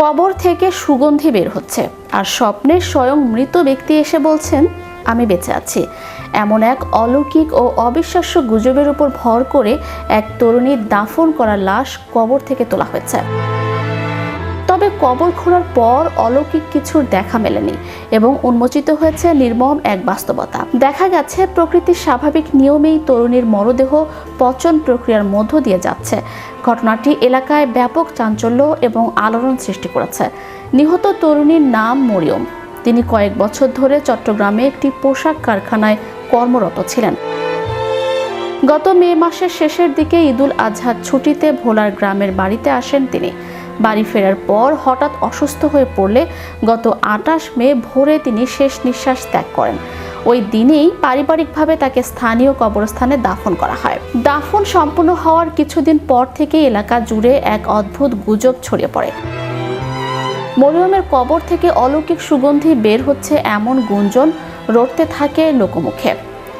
কবর থেকে সুগন্ধি বের হচ্ছে, আর স্বপ্নে স্বয়ং মৃত ব্যক্তি এসে বলছেন আমি বেঁচে আছি। এমন এক অলৌকিক ও অবিশ্বাস্য গুজবের উপর ভর করে এক তরুণীর দাফন করা লাশ কবর থেকে তোলা হয়েছে। তবে কবর খোঁড়ার পর অলৌকিক কিছুর দেখা মেলেনি এবং উন্মোচিত হয়েছে নির্মম এক বাস্তবতা। দেখা গেছে প্রকৃতির স্বাভাবিক নিয়মেই তরুণীর মরদেহ পচন প্রক্রিয়ার মধ্য দিয়ে যাচ্ছে। ঘটনাটি এলাকায় ব্যাপক চাঞ্চল্য এবং আলোড়ন সৃষ্টি করেছে। নিহত তরুণীর নাম মরিয়ম। তিনি কয়েক বছর ধরে চট্টগ্রামে একটি পোশাক কারখানায় কর্মরত ছিলেন। গত মে মাসের শেষের দিকে ঈদুল আজহার ছুটিতে ভোলার গ্রামের বাড়িতে আসেন তিনি। বাড়ি ফেরার পর হঠাৎ অসুস্থ হয়ে পড়লে গত 28 মে ভোরে তিনি শেষ নিঃশ্বাস ত্যাগ করেন। ওই দিনেই পারিবারিকভাবে তাকে স্থানীয় কবরস্থানে দাফন করা হয়। দাফন সম্পন্ন হওয়ার কিছুদিন পর থেকে এলাকা জুড়ে এক অদ্ভুত গুজব ছড়িয়ে পড়ে। মরিয়মের কবর থেকে অলৌকিক সুগন্ধি বের হচ্ছে এমন গুঞ্জন রটতে থাকে লোকমুখে।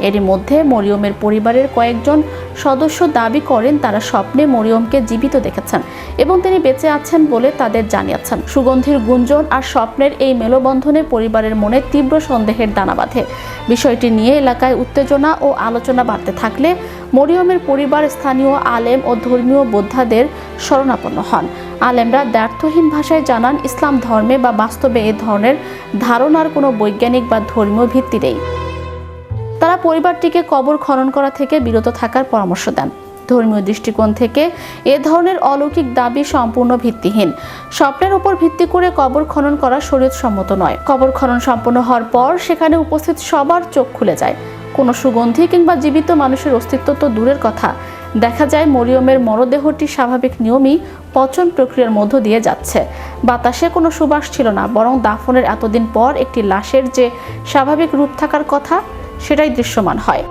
এরই মধ্যে মরিয়মের পরিবারের কয়েকজন সদস্য দাবি করেন তারা স্বপ্নে মরিয়মকে জীবিত দেখেছেন এবং তিনি বেঁচে আছেন বলে তাদের জানিয়েছেন। সুগন্ধির গুঞ্জন আর স্বপ্নের এই মেলবন্ধনে পরিবারের মনে তীব্র সন্দেহের দানা বাঁধে। বিষয়টি নিয়ে এলাকায় উত্তেজনা ও আলোচনা বাড়তে থাকলে মরিয়মের পরিবার স্থানীয় আলেম ও ধর্মীয় বোদ্ধাদের শরণাপন্ন হন। আলেমরা দ্ব্যর্থহীন ভাষায় জানান, ইসলাম ধর্মে বা বাস্তবে এ ধরনের ধারণার কোনো বৈজ্ঞানিক বা ধর্মীয় ভিত্তি নেই। তারা পরিবারটিকে কবর খনন করা থেকে বিরত থাকার পরামর্শ দেন। ধর্মীয় দৃষ্টিকোণ থেকে এ ধরনের অলৌকিক দাবি সম্পূর্ণ ভিত্তিহীন। স্বপ্নের উপর ভিত্তি করে কবর খনন করা শরীয়তসম্মত নয়। কবর খনন সম্পন্ন হওয়ার পর সেখানে উপস্থিত সবার চোখ খুলে যায়। কোনো সুগন্ধি কিংবা জীবিত মানুষের অস্তিত্ব তো দূরের কথা, দেখা যায় মরিয়মের মরদেহটি স্বাভাবিক নিয়মেই পচন প্রক্রিয়ার মধ্য দিয়ে যাচ্ছে। বাতাসে কোনো সুবাস ছিল না, বরং দাফনের এতদিন পর একটি লাশের যে স্বাভাবিক রূপ থাকার কথা সেটাই দৃশ্যমান হয়।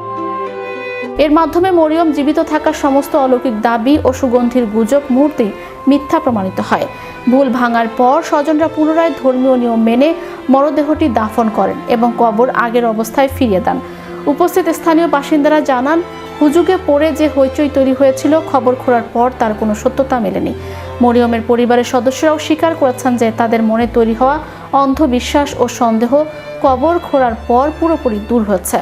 এর মাধ্যমে মরিয়ম জীবিত থাকার সমস্ত অলৌকিক দাবি ও সুগন্ধির গুজব মুহূর্তেই মিথ্যা প্রমাণিত হয়। ভুল ভাঙার পর স্বজনরা পুনরায় ধর্মীয় নিয়ম মেনে মরদেহটি দাফন করেন এবং কবর আগের অবস্থায় ফিরিয়ে দেন। উপস্থিত স্থানীয় বাসিন্দারা জানান, হুজুগে পড়ে যে হইচই তৈরি হয়েছিল খবর খোঁড়ার পর তার কোনো সত্যতা মেলেনি। মরিয়মের পরিবারের সদস্যরাও স্বীকার করেছেন যে তাদের মনে তৈরি হওয়া অন্ধবিশ্বাস ও সন্দেহ কবর খোঁড়ার পর পুরোপুরি দূর হয়েছে।